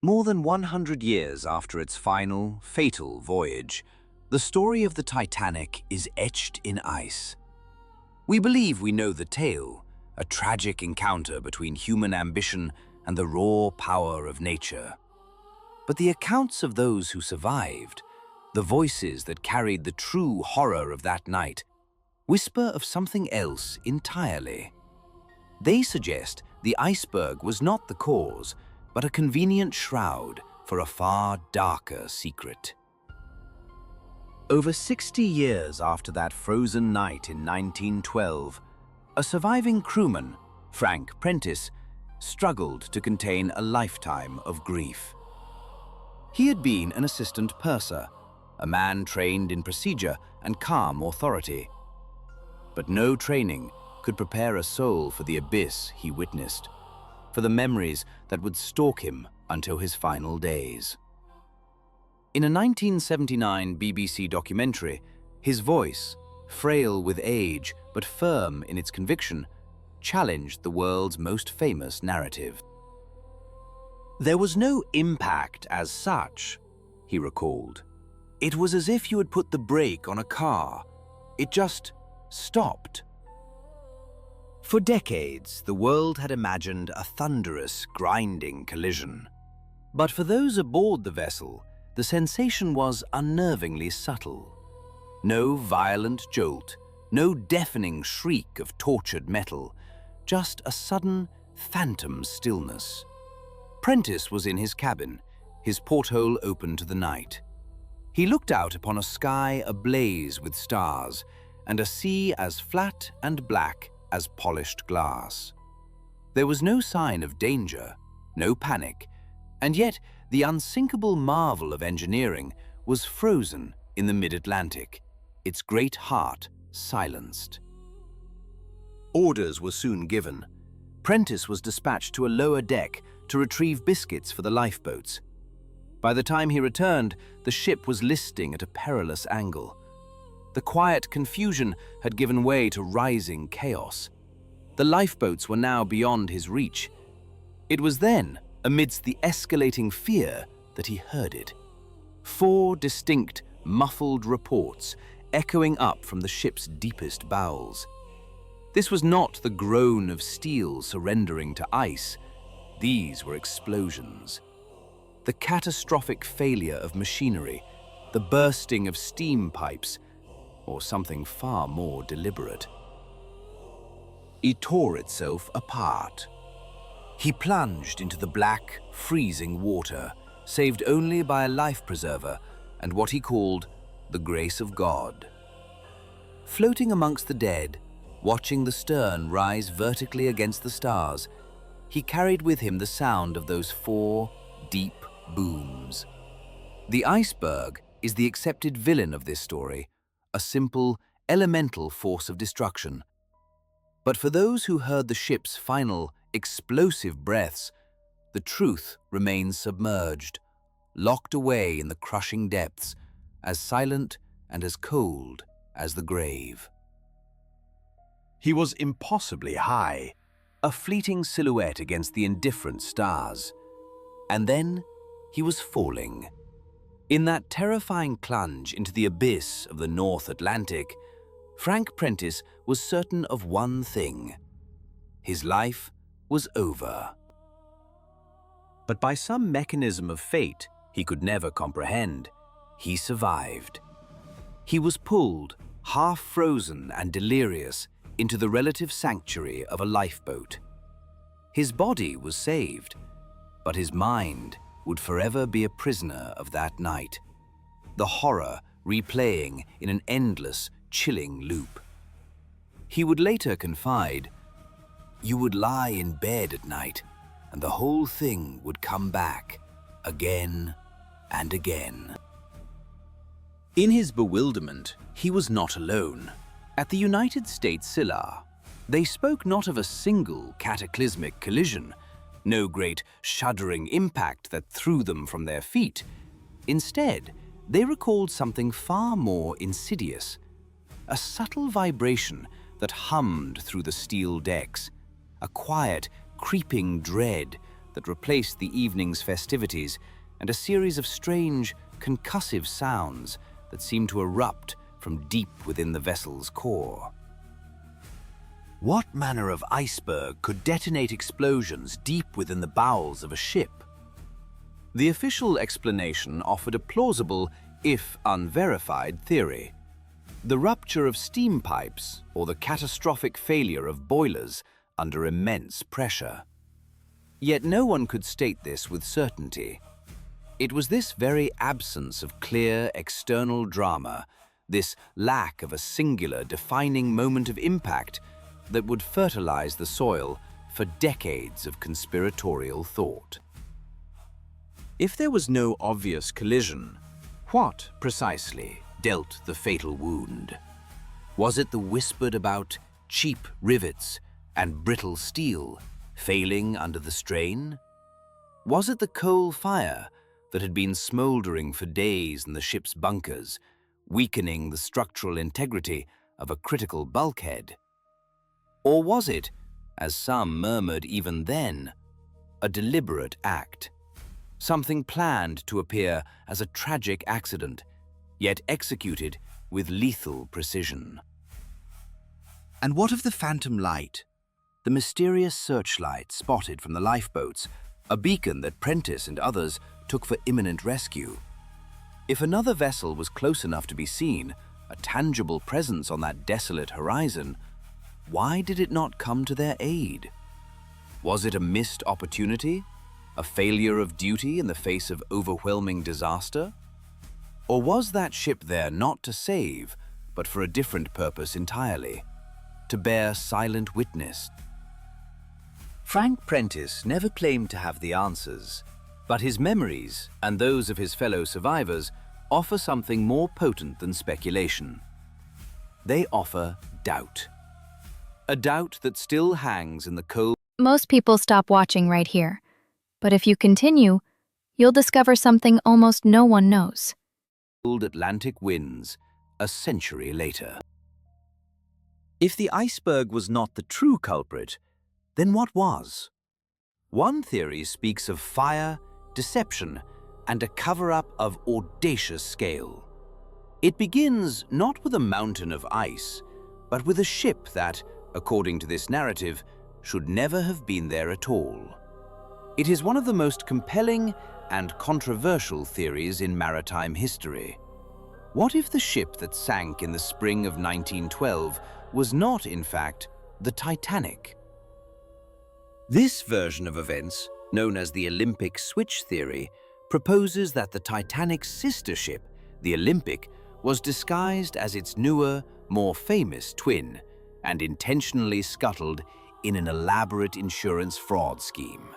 More than 100 years after its final, fatal voyage, the story of the Titanic is etched in ice. We believe we know the tale, a tragic encounter between human ambition and the raw power of nature. But the accounts of those who survived, the voices that carried the true horror of that night, whisper of something else entirely. They suggest the iceberg was not the cause, but a convenient shroud for a far darker secret. Over 60 years after that frozen night in 1912, a surviving crewman, Frank Prentice, struggled to contain a lifetime of grief. He had been an assistant purser, a man trained in procedure and calm authority. But no training could prepare a soul for the abyss he witnessed, for the memories that would stalk him until his final days. In a 1979 BBC documentary, his voice, frail with age but firm in its conviction, challenged the world's most famous narrative. There was no impact as such, he recalled. It was as if you had put the brake on a car. It just stopped. For decades, the world had imagined a thunderous, grinding collision. But for those aboard the vessel, the sensation was unnervingly subtle. No violent jolt, no deafening shriek of tortured metal, just a sudden, phantom stillness. Prentice was in his cabin, his porthole open to the night. He looked out upon a sky ablaze with stars and a sea as flat and black as polished glass. There was no sign of danger, no panic, and yet the unsinkable marvel of engineering was frozen in the mid-Atlantic, its great heart silenced. Orders were soon given. Prentice was dispatched to a lower deck to retrieve biscuits for the lifeboats. By the time he returned, the ship was listing at a perilous angle. The quiet confusion had given way to rising chaos. The lifeboats were now beyond his reach. It was then, amidst the escalating fear, that he heard it. 4 distinct, muffled reports echoing up from the ship's deepest bowels. This was not the groan of steel surrendering to ice. These were explosions. The catastrophic failure of machinery, the bursting of steam pipes, or something far more deliberate. It tore itself apart. He plunged into the black, freezing water, saved only by a life preserver and what he called the grace of God. Floating amongst the dead, watching the stern rise vertically against the stars, he carried with him the sound of those 4 deep booms. The iceberg is the accepted villain of this story, a simple, elemental force of destruction. But for those who heard the ship's final, explosive breaths, the truth remains submerged, locked away in the crushing depths, as silent and as cold as the grave. He was impossibly high, a fleeting silhouette against the indifferent stars. And then he was falling. In that terrifying plunge into the abyss of the North Atlantic, Frank Prentice was certain of one thing: his life was over. But by some mechanism of fate he could never comprehend, he survived. He was pulled, half frozen and delirious, into the relative sanctuary of a lifeboat. His body was saved, but his mind would forever be a prisoner of that night, the horror replaying in an endless, chilling loop. He would later confide, "You would lie in bed at night, and the whole thing would come back, again and again." In his bewilderment, he was not alone. At the United States Silar, they spoke not of a single cataclysmic collision, no great shuddering impact that threw them from their feet. Instead, they recalled something far more insidious, a subtle vibration that hummed through the steel decks, a quiet, creeping dread that replaced the evening's festivities, and a series of strange, concussive sounds that seemed to erupt from deep within the vessel's core. What manner of iceberg could detonate explosions deep within the bowels of a ship? The official explanation offered a plausible, if unverified, theory: the rupture of steam pipes or the catastrophic failure of boilers under immense pressure. Yet no one could state this with certainty. It was this very absence of clear external drama, this lack of a singular defining moment of impact, that would fertilize the soil for decades of conspiratorial thought. If there was no obvious collision, what precisely dealt the fatal wound? Was it the whispered about cheap rivets and brittle steel failing under the strain? Was it the coal fire that had been smoldering for days in the ship's bunkers, weakening the structural integrity of a critical bulkhead? Or was it, as some murmured even then, a deliberate act, something planned to appear as a tragic accident, yet executed with lethal precision? And what of the phantom light, the mysterious searchlight spotted from the lifeboats, a beacon that Prentice and others took for imminent rescue? If another vessel was close enough to be seen, a tangible presence on that desolate horizon, why did it not come to their aid? Was it a missed opportunity? A failure of duty in the face of overwhelming disaster? Or was that ship there not to save, but for a different purpose entirely? To bear silent witness? Frank Prentice never claimed to have the answers, but his memories and those of his fellow survivors offer something more potent than speculation. They offer doubt. A doubt that still hangs in the cold. Most people stop watching right here, but if you continue, you'll discover something almost no one knows. Atlantic winds a century later. If the iceberg was not the true culprit, then what was? One theory speaks of fire, deception, and a cover-up of audacious scale. It begins not with a mountain of ice, but with a ship that, according to this narrative, should never have been there at all. It is one of the most compelling and controversial theories in maritime history. What if the ship that sank in the spring of 1912 was not, in fact, the Titanic? This version of events, known as the Olympic switch theory, proposes that the Titanic's sister ship, the Olympic, was disguised as its newer, more famous twin, and intentionally scuttled in an elaborate insurance fraud scheme.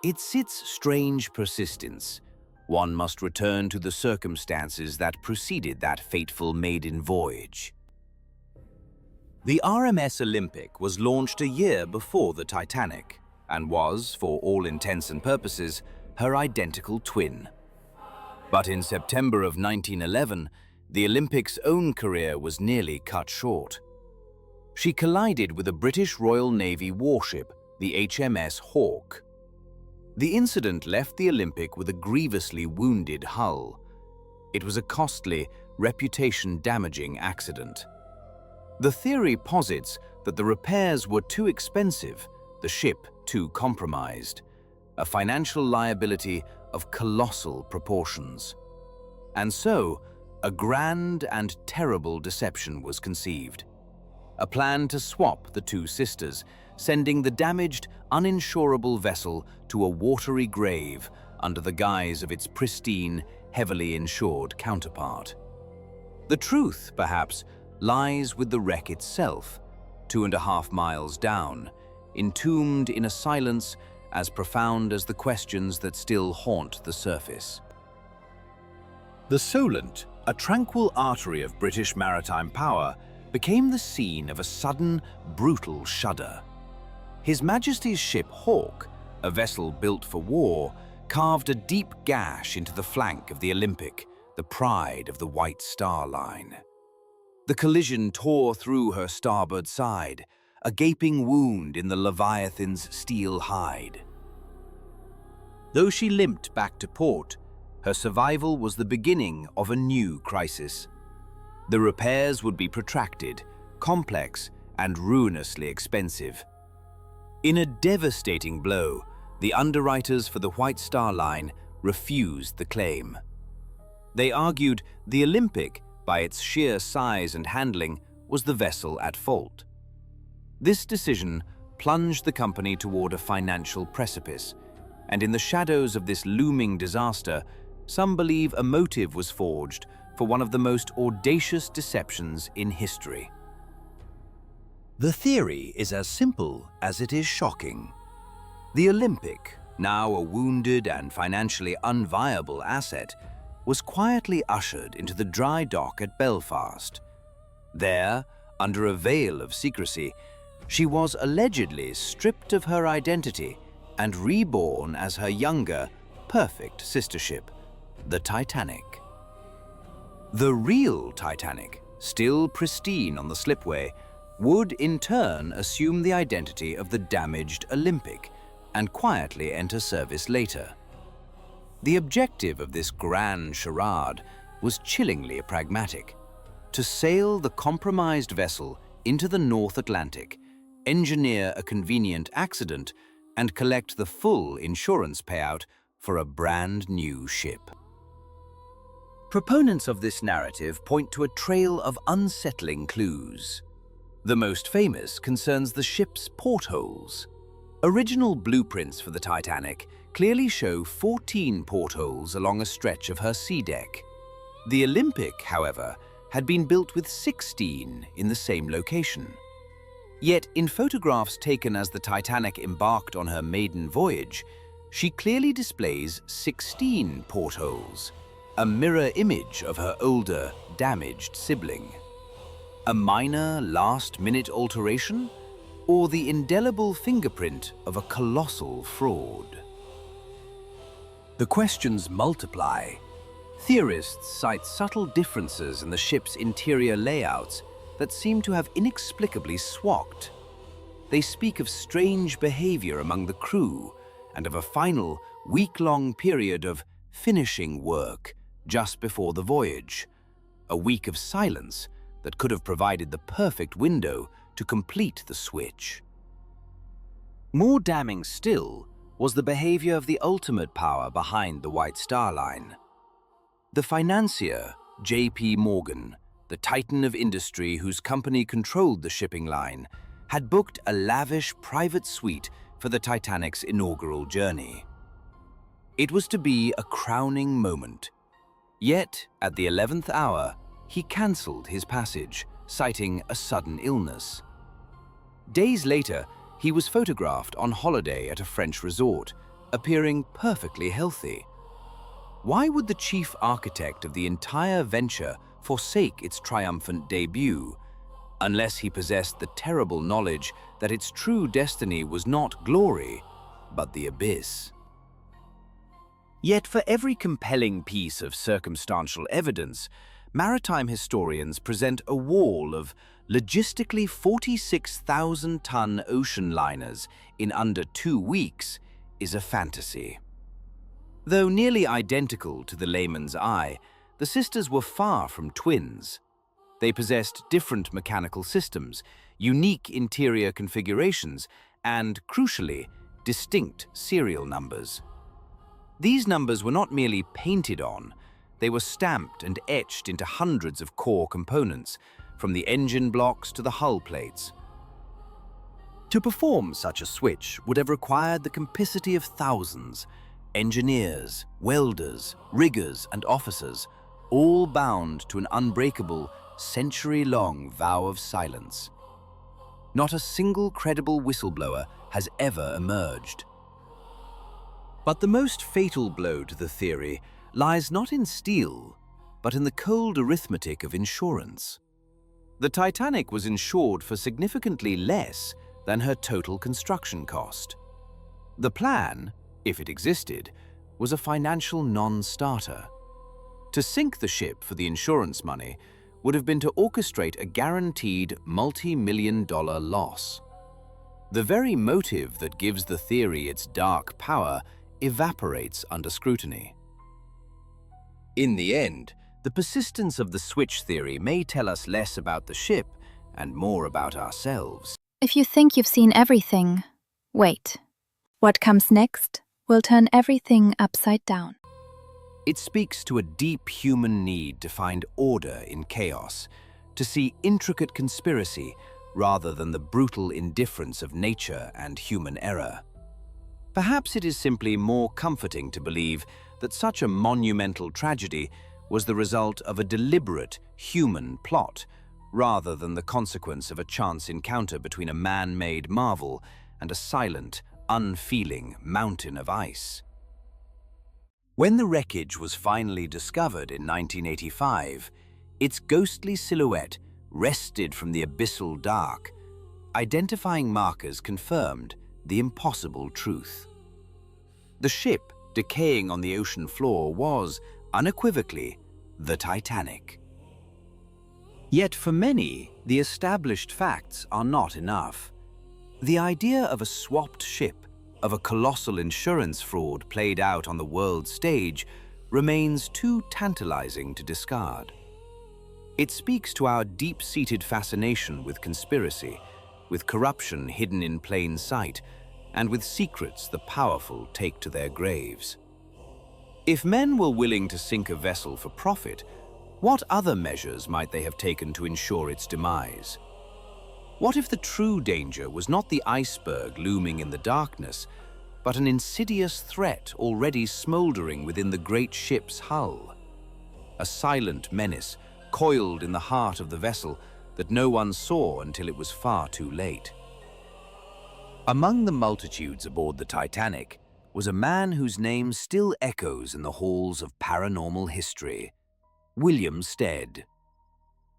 It's its strange persistence. One must return to the circumstances that preceded that fateful maiden voyage. The RMS Olympic was launched a year before the Titanic and was, for all intents and purposes, her identical twin. But in September of 1911, the Olympic's own career was nearly cut short. She collided with a British Royal Navy warship, the HMS Hawke. The incident left the Olympic with a grievously wounded hull. It was a costly, reputation-damaging accident. The theory posits that the repairs were too expensive, the ship too compromised, a financial liability of colossal proportions. And so, a grand and terrible deception was conceived. A plan to swap the two sisters, sending the damaged, uninsurable vessel to a watery grave under the guise of its pristine, heavily insured counterpart. The truth, perhaps, lies with the wreck itself, 2.5 miles down, entombed in a silence as profound as the questions that still haunt the surface. The Solent, a tranquil artery of British maritime power, became the scene of a sudden, brutal shudder. His Majesty's ship Hawke, a vessel built for war, carved a deep gash into the flank of the Olympic, the pride of the White Star Line. The collision tore through her starboard side, a gaping wound in the Leviathan's steel hide. Though she limped back to port, her survival was the beginning of a new crisis. The repairs would be protracted, complex, and ruinously expensive. In a devastating blow, the underwriters for the White Star Line refused the claim. They argued the Olympic, by its sheer size and handling, was the vessel at fault. This decision plunged the company toward a financial precipice, and in the shadows of this looming disaster, some believe a motive was forged for one of the most audacious deceptions in history. The theory is as simple as it is shocking. The Olympic, now a wounded and financially unviable asset, was quietly ushered into the dry dock at Belfast. There, under a veil of secrecy, she was allegedly stripped of her identity and reborn as her younger, perfect sister ship, the Titanic. The real Titanic, still pristine on the slipway, would in turn assume the identity of the damaged Olympic and quietly enter service later. The objective of this grand charade was chillingly pragmatic: to sail the compromised vessel into the North Atlantic, engineer a convenient accident, and collect the full insurance payout for a brand new ship. Proponents of this narrative point to a trail of unsettling clues. The most famous concerns the ship's portholes. Original blueprints for the Titanic clearly show 14 portholes along a stretch of her sea deck. The Olympic, however, had been built with 16 in the same location. Yet in photographs taken as the Titanic embarked on her maiden voyage, she clearly displays 16 portholes, a mirror image of her older, damaged sibling. A minor, last-minute alteration, or the indelible fingerprint of a colossal fraud? The questions multiply. Theorists cite subtle differences in the ship's interior layouts that seem to have inexplicably swacked. They speak of strange behavior among the crew and of a final, week-long period of finishing work just before the voyage, a week of silence that could have provided the perfect window to complete the switch. More damning still was the behavior of the ultimate power behind the White Star Line. The financier, J.P. Morgan, the titan of industry whose company controlled the shipping line, had booked a lavish private suite for the Titanic's inaugural journey. It was to be a crowning moment. Yet, at the 11th hour, he cancelled his passage, citing a sudden illness. Days later, he was photographed on holiday at a French resort, appearing perfectly healthy. Why would the chief architect of the entire venture forsake its triumphant debut, unless he possessed the terrible knowledge that its true destiny was not glory, but the abyss? Yet for every compelling piece of circumstantial evidence, maritime historians present a wall of logistically 46,000-ton ocean liners in under 2 weeks is a fantasy. Though nearly identical to the layman's eye, the sisters were far from twins. They possessed different mechanical systems, unique interior configurations, and, crucially, distinct serial numbers. These numbers were not merely painted on, they were stamped and etched into hundreds of core components, from the engine blocks to the hull plates. To perform such a switch would have required the complicity of thousands, engineers, welders, riggers, and officers, all bound to an unbreakable, century-long vow of silence. Not a single credible whistleblower has ever emerged. But the most fatal blow to the theory lies not in steel, but in the cold arithmetic of insurance. The Titanic was insured for significantly less than her total construction cost. The plan, if it existed, was a financial non-starter. To sink the ship for the insurance money would have been to orchestrate a guaranteed multi-million-dollar loss. The very motive that gives the theory its dark power evaporates under scrutiny. In the end, the persistence of the switch theory may tell us less about the ship and more about ourselves. If you think you've seen everything, wait. What comes next will turn everything upside down. It speaks to a deep human need to find order in chaos, to see intricate conspiracy rather than the brutal indifference of nature and human error. Perhaps it is simply more comforting to believe that such a monumental tragedy was the result of a deliberate human plot, rather than the consequence of a chance encounter between a man-made marvel and a silent, unfeeling mountain of ice. When the wreckage was finally discovered in 1985, its ghostly silhouette rested from the abyssal dark. Identifying markers confirmed the impossible truth. The ship decaying on the ocean floor was, unequivocally, the Titanic. Yet for many, the established facts are not enough. The idea of a swapped ship, of a colossal insurance fraud played out on the world stage, remains too tantalizing to discard. It speaks to our deep-seated fascination with conspiracy, with corruption hidden in plain sight, and with secrets the powerful take to their graves. If men were willing to sink a vessel for profit, what other measures might they have taken to ensure its demise? What if the true danger was not the iceberg looming in the darkness, but an insidious threat already smoldering within the great ship's hull? A silent menace coiled in the heart of the vessel that no one saw until it was far too late. Among the multitudes aboard the Titanic was a man whose name still echoes in the halls of paranormal history: William Stead.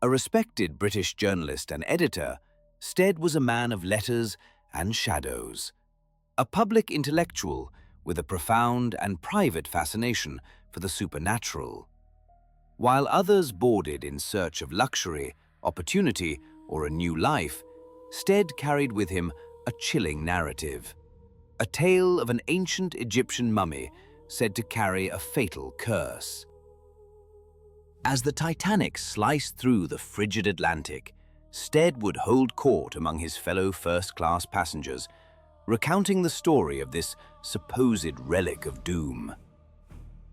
A respected British journalist and editor, Stead was a man of letters and shadows, a public intellectual with a profound and private fascination for the supernatural. While others boarded in search of luxury, opportunity, or a new life, Stead carried with him a chilling narrative, a tale of an ancient Egyptian mummy said to carry a fatal curse. As the Titanic sliced through the frigid Atlantic, Stead would hold court among his fellow first-class passengers, recounting the story of this supposed relic of doom.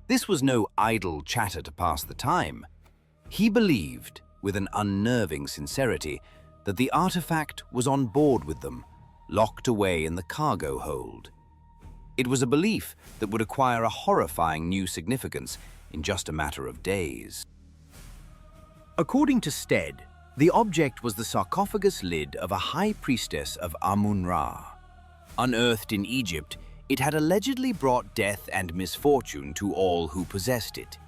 This was no idle chatter to pass the time. He believed, with an unnerving sincerity, that the artifact was on board with them, locked away in the cargo hold. It was a belief that would acquire a horrifying new significance in just a matter of days. According to Stead, the object was the sarcophagus lid of a high priestess of Amun-Ra. Unearthed in Egypt, it had allegedly brought death and misfortune to all who possessed it.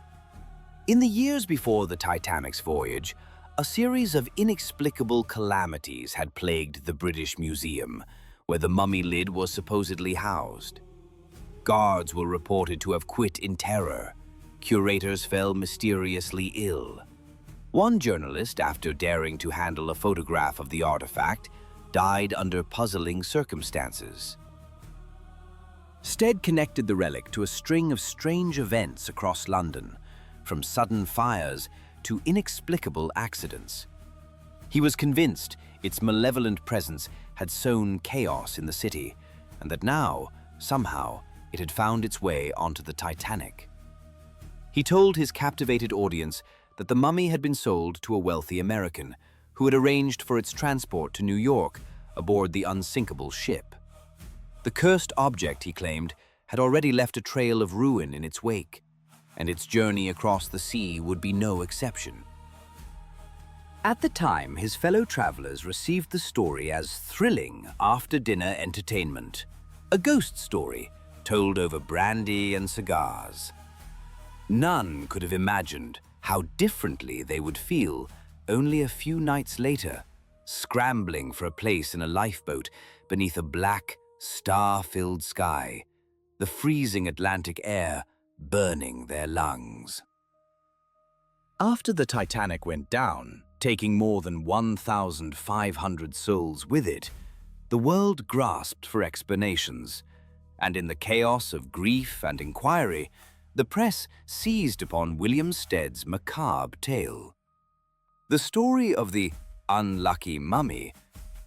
In the years before the Titanic's voyage, a series of inexplicable calamities had plagued the British Museum, where the mummy lid was supposedly housed. Guards were reported to have quit in terror. Curators fell mysteriously ill. One journalist, after daring to handle a photograph of the artifact, died under puzzling circumstances. Stead connected the relic to a string of strange events across London, from sudden fires to inexplicable accidents. He was convinced its malevolent presence had sown chaos in the city, and that now, somehow, it had found its way onto the Titanic. He told his captivated audience that the mummy had been sold to a wealthy American who had arranged for its transport to New York aboard the unsinkable ship. The cursed object, he claimed, had already left a trail of ruin in its wake, and its journey across the sea would be no exception. At the time, his fellow travelers received the story as thrilling after-dinner entertainment, a ghost story told over brandy and cigars. None could have imagined how differently they would feel only a few nights later, scrambling for a place in a lifeboat beneath a black, star-filled sky, the freezing Atlantic air burning their lungs. After the Titanic went down, taking more than 1,500 souls with it, the world grasped for explanations, and in the chaos of grief and inquiry, the press seized upon William Stead's macabre tale. The story of the unlucky mummy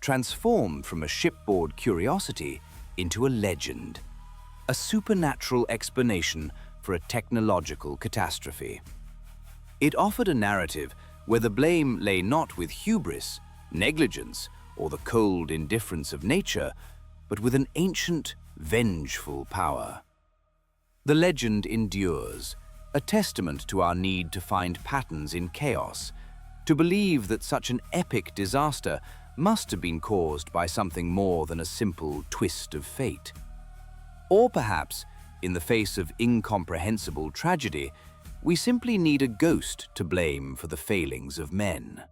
transformed from a shipboard curiosity into a legend, a supernatural explanation for a technological catastrophe. It offered a narrative where the blame lay not with hubris, negligence, or the cold indifference of nature, but with an ancient, vengeful power. The legend endures, a testament to our need to find patterns in chaos, to believe that such an epic disaster must have been caused by something more than a simple twist of fate. Or perhaps, in the face of incomprehensible tragedy, we simply need a ghost to blame for the failings of men.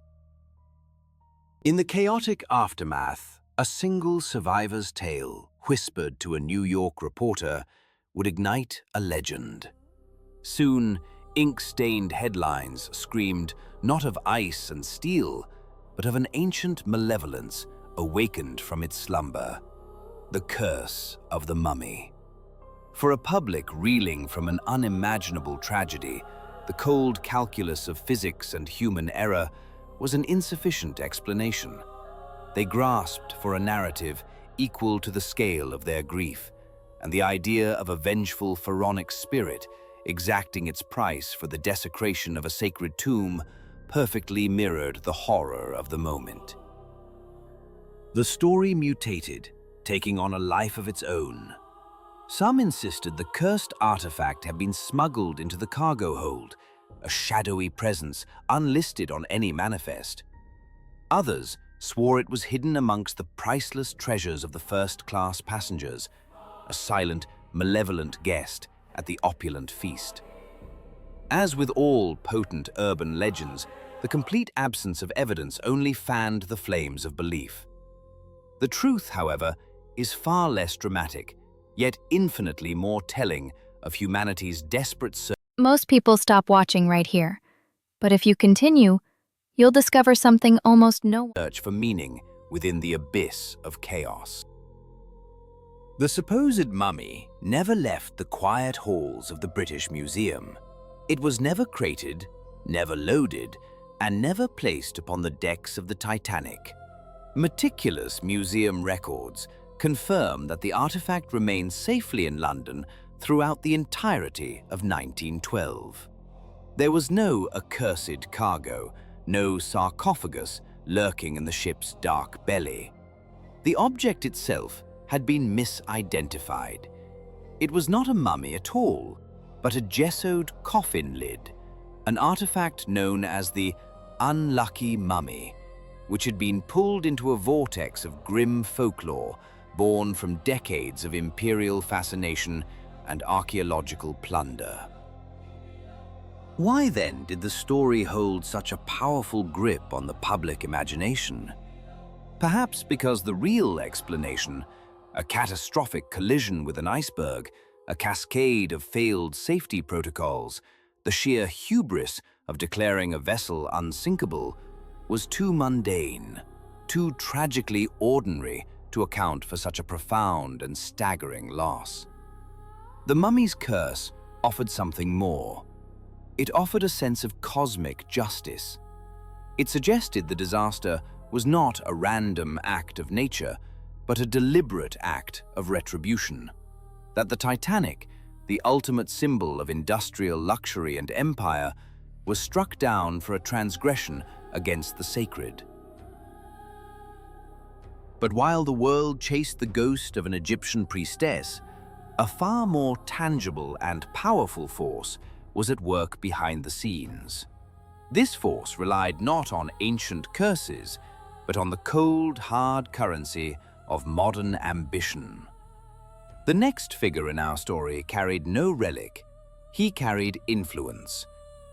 In the chaotic aftermath, a single survivor's tale, whispered to a New York reporter, would ignite a legend. Soon, ink-stained headlines screamed not of ice and steel, but of an ancient malevolence awakened from its slumber, the curse of the mummy. For a public reeling from an unimaginable tragedy, the cold calculus of physics and human error was an insufficient explanation. They grasped for a narrative equal to the scale of their grief, and the idea of a vengeful pharaonic spirit exacting its price for the desecration of a sacred tomb perfectly mirrored the horror of the moment. The story mutated, taking on a life of its own. Some insisted the cursed artifact had been smuggled into the cargo hold, a shadowy presence unlisted on any manifest. Others swore it was hidden amongst the priceless treasures of the first-class passengers, a silent, malevolent guest at the opulent feast. As with all potent urban legends, the complete absence of evidence only fanned the flames of belief. The truth, however, is far less dramatic, yet infinitely more telling of humanity's desperate search. Most people stop watching right here. But if you continue, you'll discover something almost no one. Search for meaning within the abyss of chaos. The supposed mummy never left the quiet halls of the British Museum. It was never crated, never loaded, and never placed upon the decks of the Titanic. Meticulous museum records confirm that the artifact remained safely in London throughout the entirety of 1912. There was no accursed cargo, no sarcophagus lurking in the ship's dark belly. The object itself had been misidentified. It was not a mummy at all, but a gessoed coffin lid, an artifact known as the unlucky mummy, which had been pulled into a vortex of grim folklore born from decades of imperial fascination and archaeological plunder. Why then did the story hold such a powerful grip on the public imagination? Perhaps because the real explanation, a catastrophic collision with an iceberg, a cascade of failed safety protocols, the sheer hubris of declaring a vessel unsinkable, was too mundane, too tragically ordinary to account for such a profound and staggering loss. The mummy's curse offered something more. It offered a sense of cosmic justice. It suggested the disaster was not a random act of nature, but a deliberate act of retribution. That the Titanic, the ultimate symbol of industrial luxury and empire, was struck down for a transgression against the sacred. But while the world chased the ghost of an Egyptian priestess, a far more tangible and powerful force was at work behind the scenes. This force relied not on ancient curses, but on the cold, hard currency of modern ambition. The next figure in our story carried no relic. He carried influence,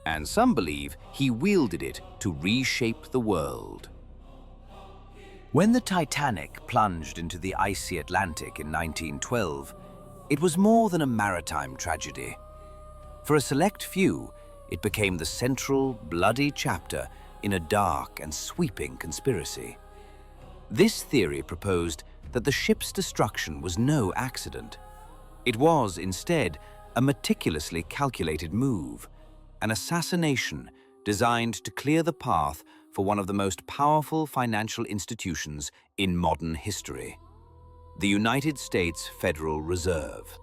and some believe he wielded it to reshape the world. When the Titanic plunged into the icy Atlantic in 1912, it was more than a maritime tragedy. For a select few, it became the central, bloody chapter in a dark and sweeping conspiracy. This theory proposed that the ship's destruction was no accident. It was, instead, a meticulously calculated move, an assassination designed to clear the path for one of the most powerful financial institutions in modern history, the United States Federal Reserve.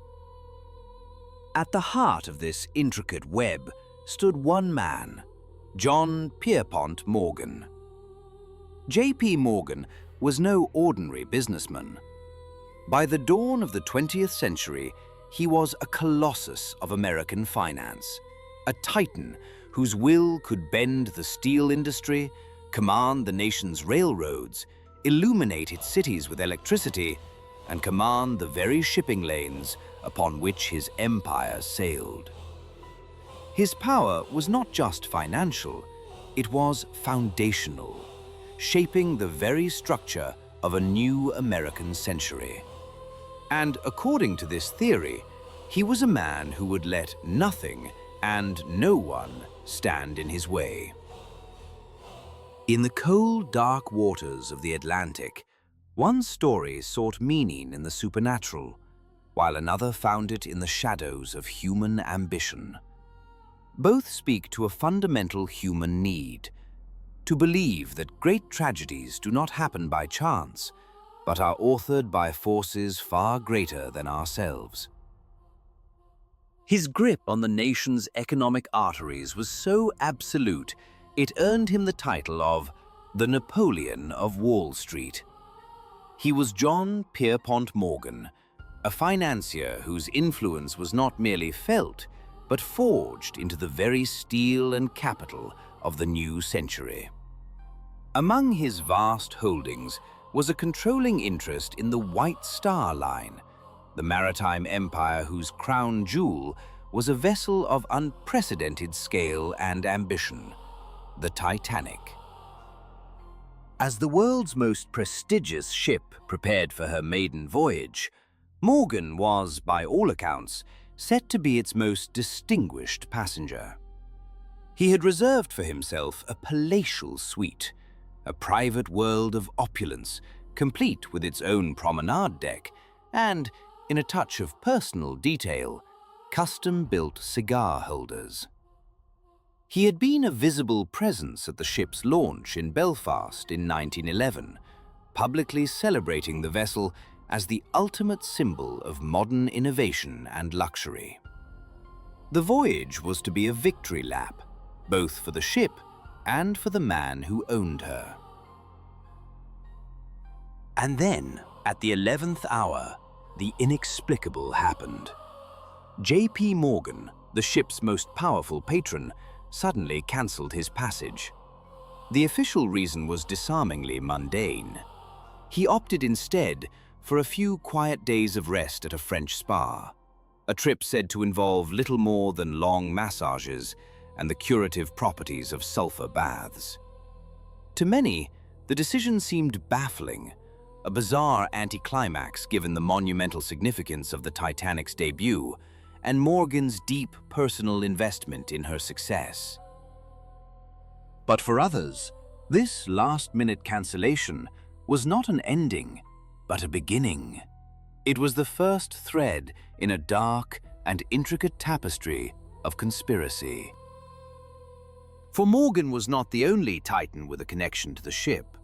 At the heart of this intricate web stood one man, John Pierpont Morgan. J.P. Morgan was no ordinary businessman. By the dawn of the 20th century, he was a colossus of American finance, a titan whose will could bend the steel industry, command the nation's railroads, illuminate its cities with electricity, and command the very shipping lanes upon which his empire sailed. His power was not just financial, it was foundational, shaping the very structure of a new American century. And according to this theory, he was a man who would let nothing and no one stand in his way. In the cold, dark waters of the Atlantic, one story sought meaning in the supernatural, while another found it in the shadows of human ambition. Both speak to a fundamental human need, to believe that great tragedies do not happen by chance, but are authored by forces far greater than ourselves. His grip on the nation's economic arteries was so absolute, it earned him the title of the Napoleon of Wall Street. He was John Pierpont Morgan, a financier whose influence was not merely felt, but forged into the very steel and capital of the new century. Among his vast holdings was a controlling interest in the White Star Line, the maritime empire whose crown jewel was a vessel of unprecedented scale and ambition, the Titanic. As the world's most prestigious ship prepared for her maiden voyage, Morgan was, by all accounts, set to be its most distinguished passenger. He had reserved for himself a palatial suite, a private world of opulence, complete with its own promenade deck, and, in a touch of personal detail, custom-built cigar holders. He had been a visible presence at the ship's launch in Belfast in 1911, publicly celebrating the vessel as the ultimate symbol of modern innovation and luxury. The voyage was to be a victory lap, both for the ship and for the man who owned her. And then, at the 11th hour, the inexplicable happened. J.P. Morgan, the ship's most powerful patron, suddenly cancelled his passage. The official reason was disarmingly mundane. He opted instead for a few quiet days of rest at a French spa, a trip said to involve little more than long massages and the curative properties of sulfur baths. To many, the decision seemed baffling, a bizarre anticlimax given the monumental significance of the Titanic's debut and Morgan's deep personal investment in her success. But for others, this last-minute cancellation was not an ending, but a beginning. It was the first thread in a dark and intricate tapestry of conspiracy. For Morgan was not the only Titan with a connection to the ship.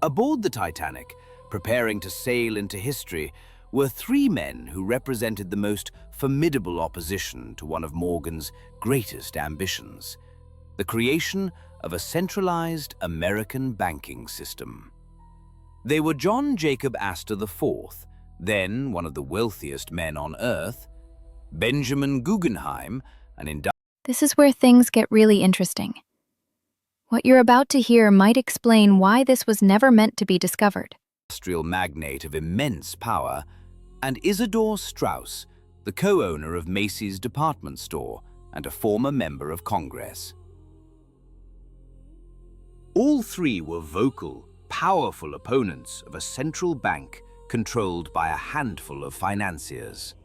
Aboard the Titanic, preparing to sail into history, were three men who represented the most formidable opposition to one of Morgan's greatest ambitions, the creation of a centralized American banking system. They were John Jacob Astor IV, then one of the wealthiest men on Earth, Benjamin Guggenheim, This is where things get really interesting. What you're about to hear might explain why this was never meant to be discovered. industrial magnate of immense power, and Isidore Straus, the co-owner of Macy's department store and a former member of Congress. All three were vocal, powerful opponents of a central bank controlled by a handful of financiers.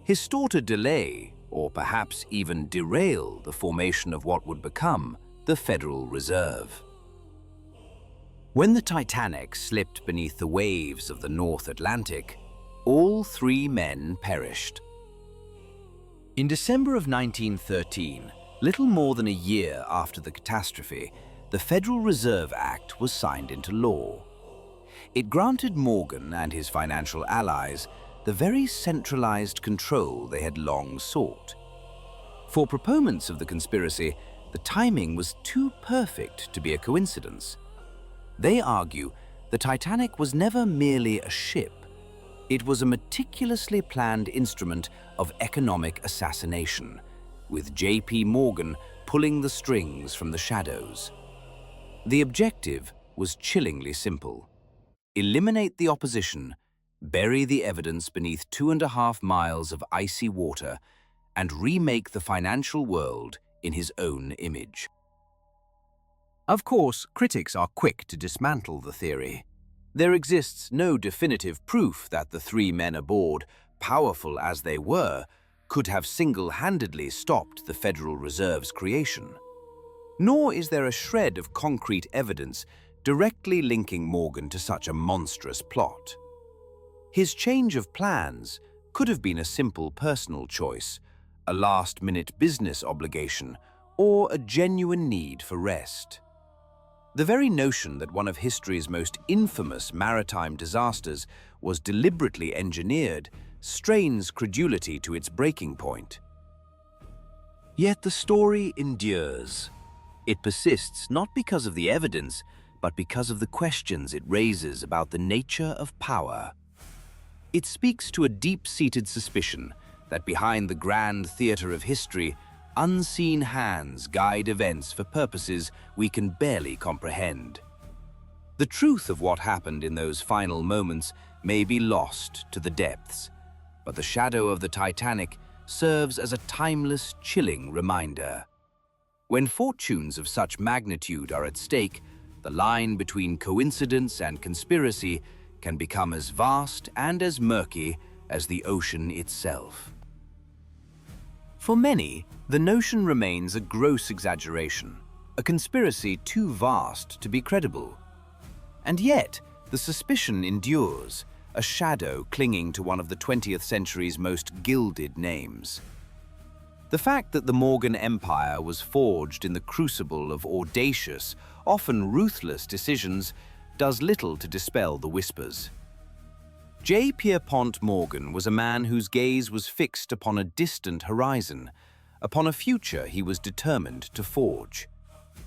His store to delay, or perhaps even derail, the formation of what would become the Federal Reserve. When the Titanic slipped beneath the waves of the North Atlantic, All 3 men perished. In December of 1913, little more than a year after the catastrophe, the Federal Reserve Act was signed into law. It granted Morgan and his financial allies the very centralized control they had long sought. For proponents of the conspiracy, the timing was too perfect to be a coincidence. They argue the Titanic was never merely a ship. It was a meticulously planned instrument of economic assassination, with J.P. Morgan pulling the strings from the shadows. The objective was chillingly simple: eliminate the opposition, bury the evidence beneath 2.5 miles of icy water, and remake the financial world in his own image. Of course, critics are quick to dismantle the theory. There exists no definitive proof that the 3 men aboard, powerful as they were, could have single-handedly stopped the Federal Reserve's creation. Nor is there a shred of concrete evidence directly linking Morgan to such a monstrous plot. His change of plans could have been a simple personal choice, a last-minute business obligation, or a genuine need for rest. The very notion that one of history's most infamous maritime disasters was deliberately engineered strains credulity to its breaking point. Yet the story endures. It persists not because of the evidence, but because of the questions it raises about the nature of power. It speaks to a deep-seated suspicion that behind the grand theater of history, unseen hands guide events for purposes we can barely comprehend. The truth of what happened in those final moments may be lost to the depths, but the shadow of the Titanic serves as a timeless, chilling reminder. When fortunes of such magnitude are at stake, the line between coincidence and conspiracy can become as vast and as murky as the ocean itself. For many, the notion remains a gross exaggeration, a conspiracy too vast to be credible. And yet, the suspicion endures, a shadow clinging to one of the 20th century's most gilded names. The fact that the Morgan Empire was forged in the crucible of audacious, often ruthless decisions does little to dispel the whispers. J. Pierpont Morgan was a man whose gaze was fixed upon a distant horizon, upon a future he was determined to forge.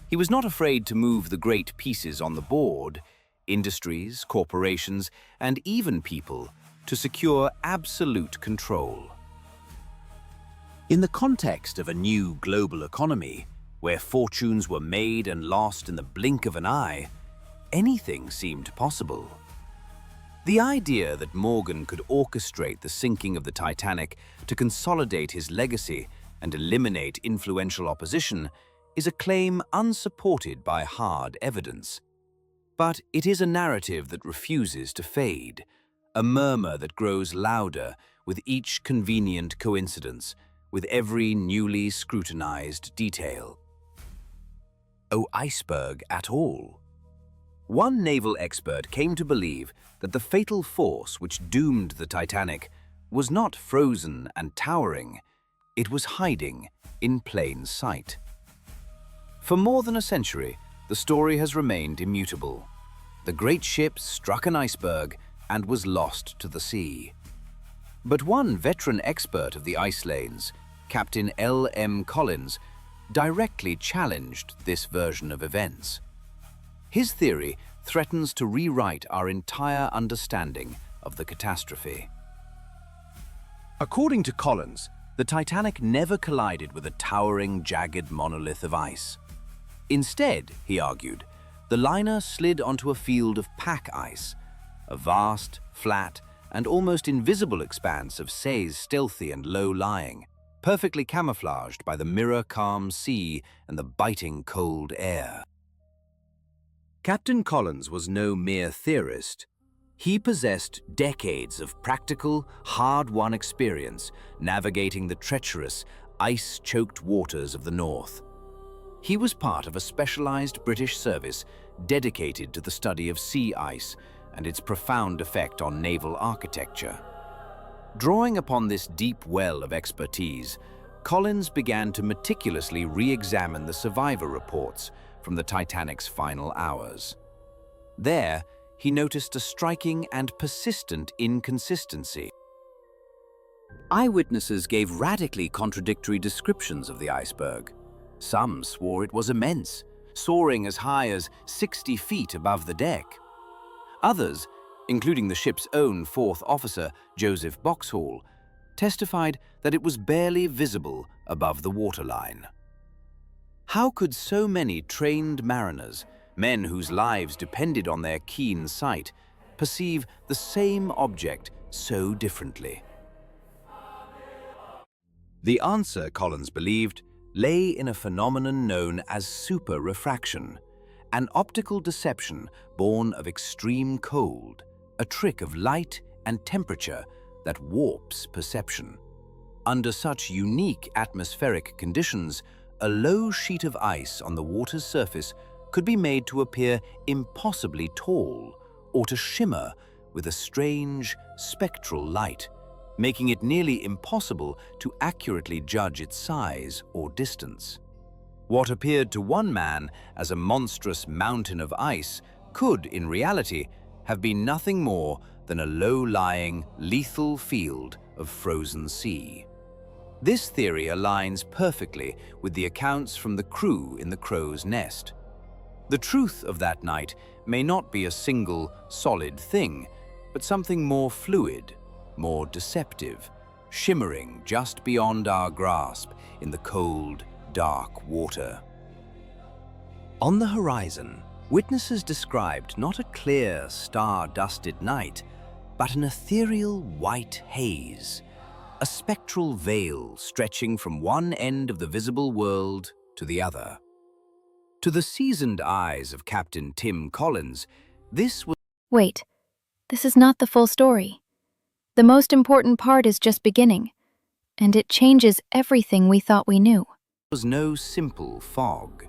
He was not afraid to move the great pieces on the board, industries, corporations, and even people, to secure absolute control. In the context of a new global economy, where fortunes were made and lost in the blink of an eye, anything seemed possible. The idea that Morgan could orchestrate the sinking of the Titanic to consolidate his legacy and eliminate influential opposition is a claim unsupported by hard evidence. But it is a narrative that refuses to fade, a murmur that grows louder with each convenient coincidence, with every newly scrutinized detail. Oh, iceberg at all? One naval expert came to believe that the fatal force which doomed the Titanic was not frozen and towering, it was hiding in plain sight. For more than a century, the story has remained immutable. The great ship struck an iceberg and was lost to the sea. But one veteran expert of the ice lanes, Captain L.M. Collins, directly challenged this version of events. His theory threatens to rewrite our entire understanding of the catastrophe. According to Collins, the Titanic never collided with a towering, jagged monolith of ice. Instead, he argued, the liner slid onto a field of pack ice, a vast, flat, and almost invisible expanse of seas stealthy and low-lying, perfectly camouflaged by the mirror-calm sea and the biting cold air. Captain Collins was no mere theorist. He possessed decades of practical, hard-won experience navigating the treacherous, ice-choked waters of the North. He was part of a specialized British service dedicated to the study of sea ice and its profound effect on naval architecture. Drawing upon this deep well of expertise, Collins began to meticulously re-examine the survivor reports from the Titanic's final hours. There, he noticed a striking and persistent inconsistency. Eyewitnesses gave radically contradictory descriptions of the iceberg. Some swore it was immense, soaring as high as 60 feet above the deck. Others, including the ship's own fourth officer, Joseph Boxhall, testified that it was barely visible above the waterline. How could so many trained mariners, men whose lives depended on their keen sight, perceive the same object so differently? The answer, Collins believed, lay in a phenomenon known as superrefraction, an optical deception born of extreme cold, a trick of light and temperature that warps perception. Under such unique atmospheric conditions, a low sheet of ice on the water's surface could be made to appear impossibly tall or to shimmer with a strange, spectral light, making it nearly impossible to accurately judge its size or distance. What appeared to one man as a monstrous mountain of ice could, in reality, have been nothing more than a low-lying, lethal field of frozen sea. This theory aligns perfectly with the accounts from the crew in the Crow's Nest. The truth of that night may not be a single, solid thing, but something more fluid, more deceptive, shimmering just beyond our grasp in the cold, dark water. On the horizon, witnesses described not a clear, star-dusted night, but an ethereal white haze, a spectral veil stretching from one end of the visible world to the other. To the seasoned eyes of Captain Tim Collins, this was— Wait, this is not the full story. The most important part is just beginning, and it changes everything we thought we knew. no simple fog.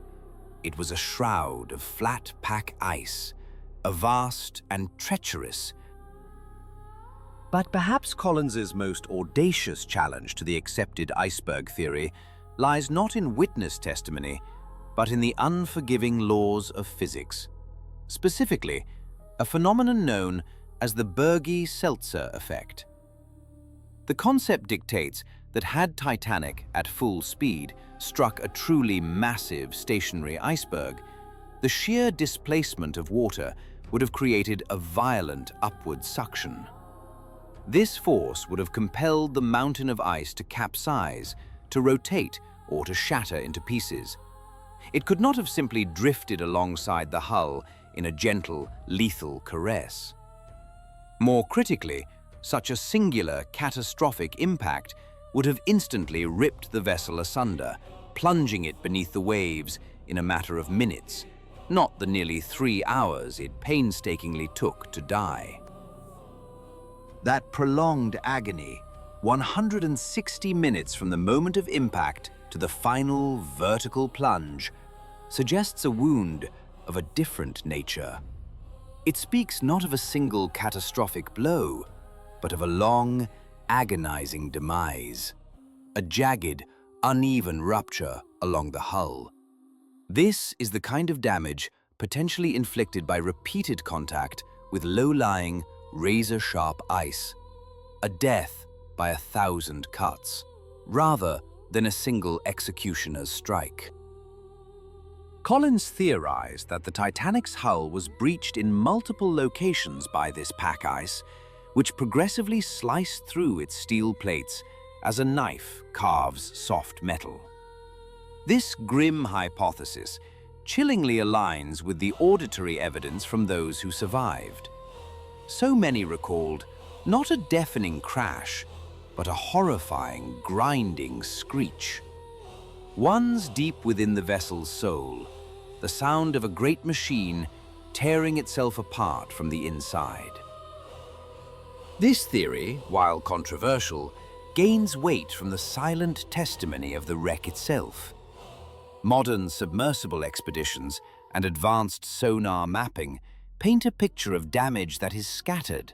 It was a shroud of flat pack ice, a vast and treacherous. But perhaps Collins's most audacious challenge to the accepted iceberg theory lies not in witness testimony, but in the unforgiving laws of physics. Specifically, a phenomenon known as the Berge-Seltzer effect. The concept dictates that had Titanic, at full speed, struck a truly massive stationary iceberg, the sheer displacement of water would have created a violent upward suction. This force would have compelled the mountain of ice to capsize, to rotate, or to shatter into pieces. It could not have simply drifted alongside the hull in a gentle, lethal caress. More critically, such a singular, catastrophic impact would have instantly ripped the vessel asunder, plunging it beneath the waves in a matter of minutes, not the nearly 3 hours it painstakingly took to die. That prolonged agony, 160 minutes from the moment of impact to the final vertical plunge, suggests a wound of a different nature. It speaks not of a single catastrophic blow, but of a long, agonizing demise, a jagged, uneven rupture along the hull. This is the kind of damage potentially inflicted by repeated contact with low-lying, razor-sharp ice, a death by 1,000 cuts, rather than a single executioner's strike. Collins theorized that the Titanic's hull was breached in multiple locations by this pack ice, which progressively sliced through its steel plates as a knife carves soft metal. This grim hypothesis chillingly aligns with the auditory evidence from those who survived. So many recalled not a deafening crash, but a horrifying, grinding screech. One's deep within the vessel's soul, the sound of a great machine tearing itself apart from the inside. This theory, while controversial, gains weight from the silent testimony of the wreck itself. Modern submersible expeditions and advanced sonar mapping paint a picture of damage that is scattered,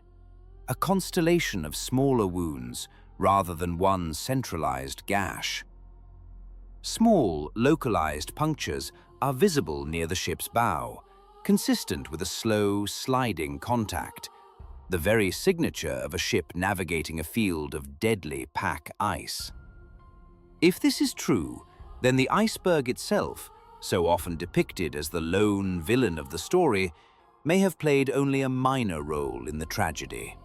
a constellation of smaller wounds rather than one centralized gash. Small, localized punctures are visible near the ship's bow, consistent with a slow, sliding contact, the very signature of a ship navigating a field of deadly pack ice. If this is true, then the iceberg itself, so often depicted as the lone villain of the story, may have played only a minor role in the tragedy.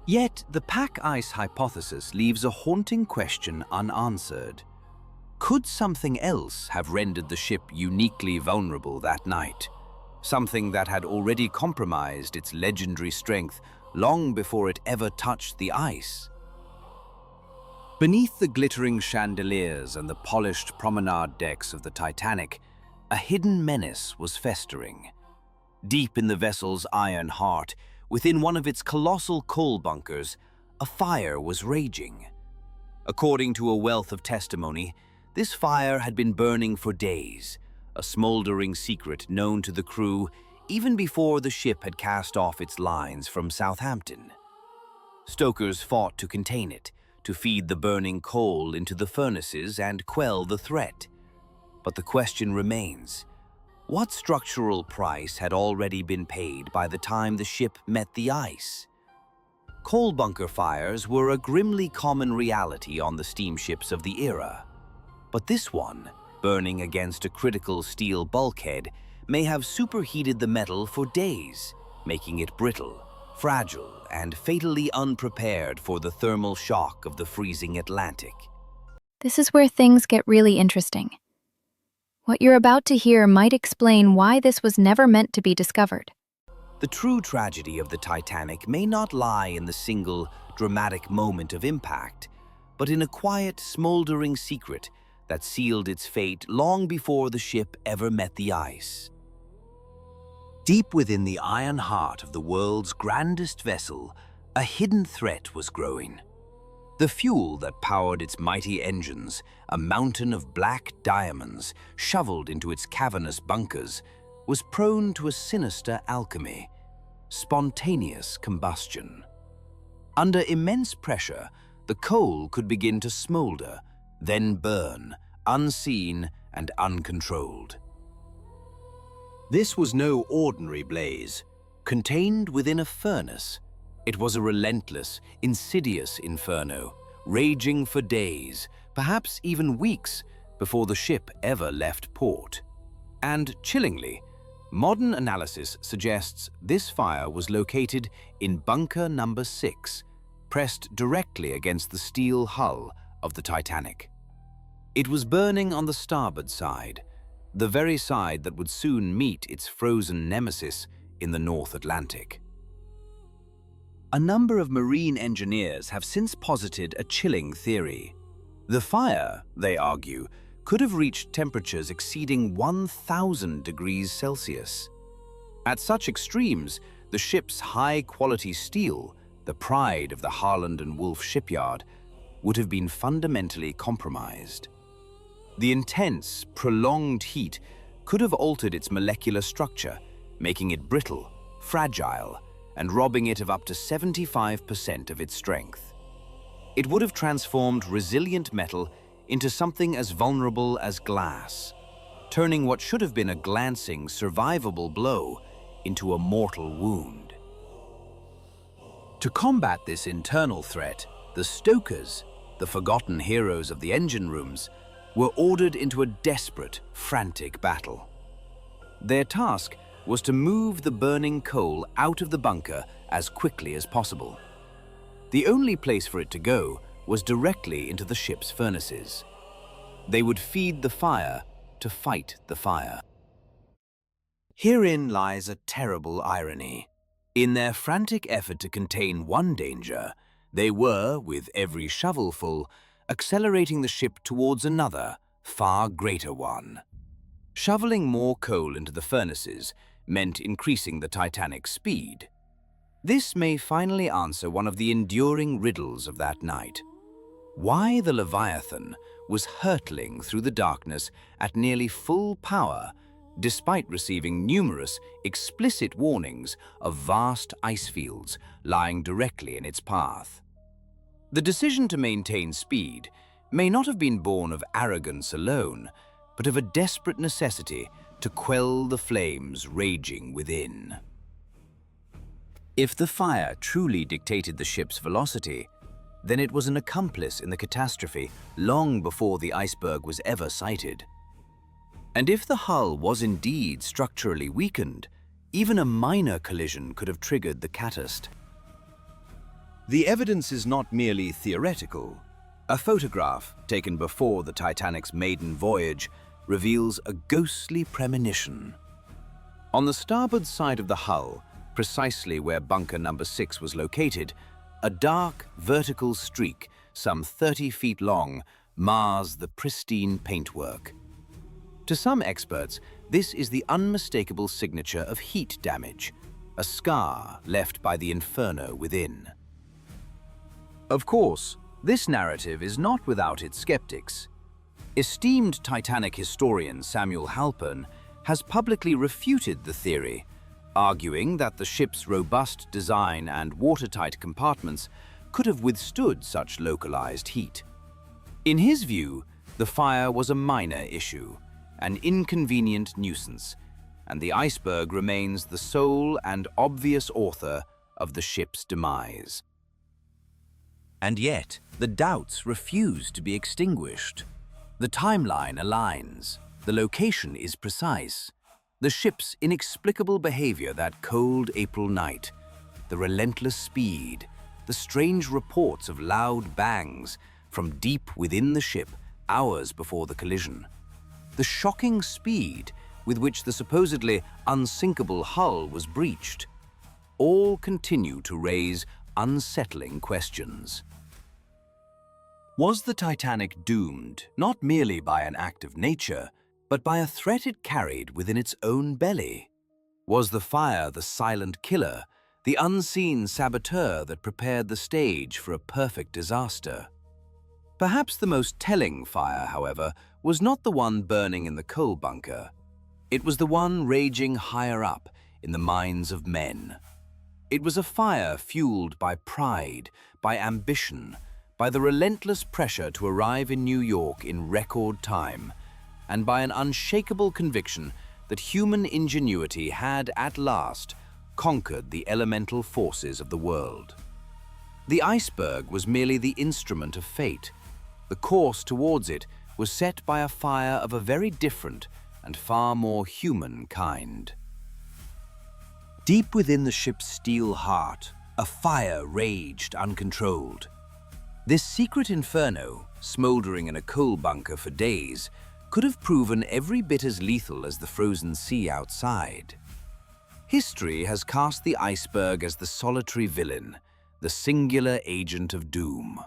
Yet, the pack ice hypothesis leaves a haunting question unanswered. Could something else have rendered the ship uniquely vulnerable that night? Something that had already compromised its legendary strength long before it ever touched the ice? Beneath the glittering chandeliers and the polished promenade decks of the Titanic, a hidden menace was festering. Deep in the vessel's iron heart, within one of its colossal coal bunkers, a fire was raging. According to a wealth of testimony, this fire had been burning for days, a smoldering secret known to the crew even before the ship had cast off its lines from Southampton. Stokers fought to contain it, to feed the burning coal into the furnaces and quell the threat. But the question remains, what structural price had already been paid by the time the ship met the ice? Coal bunker fires were a grimly common reality on the steamships of the era. But this one, burning against a critical steel bulkhead, may have superheated the metal for days, making it brittle, fragile, and fatally unprepared for the thermal shock of the freezing Atlantic. This is where things get really interesting. What you're about to hear might explain why this was never meant to be discovered. The true tragedy of the Titanic may not lie in the single, dramatic moment of impact, but in a quiet, smoldering secret that sealed its fate long before the ship ever met the ice. Deep within the iron heart of the world's grandest vessel, a hidden threat was growing. The fuel that powered its mighty engines, a mountain of black diamonds shoveled into its cavernous bunkers, was prone to a sinister alchemy, spontaneous combustion. Under immense pressure, the coal could begin to smolder, then burn, unseen and uncontrolled. This was no ordinary blaze. Contained within a furnace, it was a relentless, insidious inferno, raging for days, perhaps even weeks, before the ship ever left port. And chillingly, modern analysis suggests this fire was located in bunker number 6, pressed directly against the steel hull of the Titanic. It was burning on the starboard side, the very side that would soon meet its frozen nemesis in the North Atlantic. A number of marine engineers have since posited a chilling theory. The fire, they argue, could have reached temperatures exceeding 1,000 degrees Celsius. At such extremes, the ship's high-quality steel, the pride of the Harland and Wolff shipyard, would have been fundamentally compromised. The intense, prolonged heat could have altered its molecular structure, making it brittle, fragile, and robbing it of up to 75% of its strength. It would have transformed resilient metal into something as vulnerable as glass, turning what should have been a glancing, survivable blow into a mortal wound. To combat this internal threat, the stokers, the forgotten heroes of the engine rooms, were ordered into a desperate, frantic battle. Their task was to move the burning coal out of the bunker as quickly as possible. The only place for it to go was directly into the ship's furnaces. They would feed the fire to fight the fire. Herein lies a terrible irony. In their frantic effort to contain one danger, they were, with every shovelful, accelerating the ship towards another, far greater one. Shoveling more coal into the furnaces meant increasing the Titanic's speed. This may finally answer one of the enduring riddles of that night. Why the Leviathan was hurtling through the darkness at nearly full power despite receiving numerous explicit warnings of vast ice fields lying directly in its path. The decision to maintain speed may not have been born of arrogance alone, but of a desperate necessity to quell the flames raging within. If the fire truly dictated the ship's velocity, then it was an accomplice in the catastrophe long before the iceberg was ever sighted. And if the hull was indeed structurally weakened, even a minor collision could have triggered the catalyst. The evidence is not merely theoretical. A photograph taken before the Titanic's maiden voyage reveals a ghostly premonition. On the starboard side of the hull, precisely where bunker number 6 was located, a dark, vertical streak, some 30 feet long, mars the pristine paintwork. To some experts, this is the unmistakable signature of heat damage, a scar left by the inferno within. Of course, this narrative is not without its skeptics. Esteemed Titanic historian Samuel Halpern has publicly refuted the theory, arguing that the ship's robust design and watertight compartments could have withstood such localized heat. In his view, the fire was a minor issue, an inconvenient nuisance, and the iceberg remains the sole and obvious author of the ship's demise. And yet, the doubts refuse to be extinguished. The timeline aligns, the location is precise. The ship's inexplicable behavior that cold April night, the relentless speed, the strange reports of loud bangs from deep within the ship hours before the collision, the shocking speed with which the supposedly unsinkable hull was breached, all continue to raise unsettling questions. Was the Titanic doomed not merely by an act of nature, but by a threat it carried within its own belly? Was the fire the silent killer, the unseen saboteur that prepared the stage for a perfect disaster? Perhaps the most telling fire, however, was not the one burning in the coal bunker. It was the one raging higher up in the minds of men. It was a fire fueled by pride, by ambition, by the relentless pressure to arrive in New York in record time, and by an unshakable conviction that human ingenuity had at last conquered the elemental forces of the world. The iceberg was merely the instrument of fate. The course towards it was set by a fire of a very different and far more human kind. Deep within the ship's steel heart, a fire raged uncontrolled. This secret inferno, smoldering in a coal bunker for days, could have proven every bit as lethal as the frozen sea outside. History has cast the iceberg as the solitary villain, the singular agent of doom.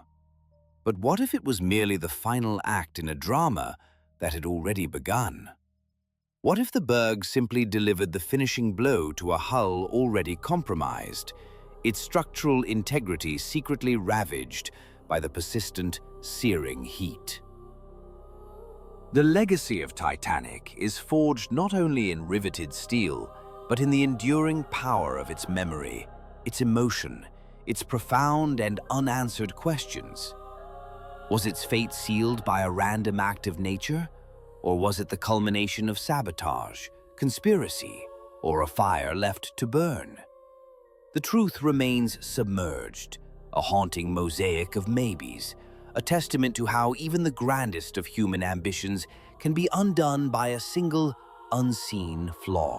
But what if it was merely the final act in a drama that had already begun? What if the berg simply delivered the finishing blow to a hull already compromised, its structural integrity secretly ravaged by the persistent, searing heat? The legacy of Titanic is forged not only in riveted steel, but in the enduring power of its memory, its emotion, its profound and unanswered questions. Was its fate sealed by a random act of nature? Or was it the culmination of sabotage, conspiracy, or a fire left to burn? The truth remains submerged, a haunting mosaic of maybes, a testament to how even the grandest of human ambitions can be undone by a single, unseen flaw.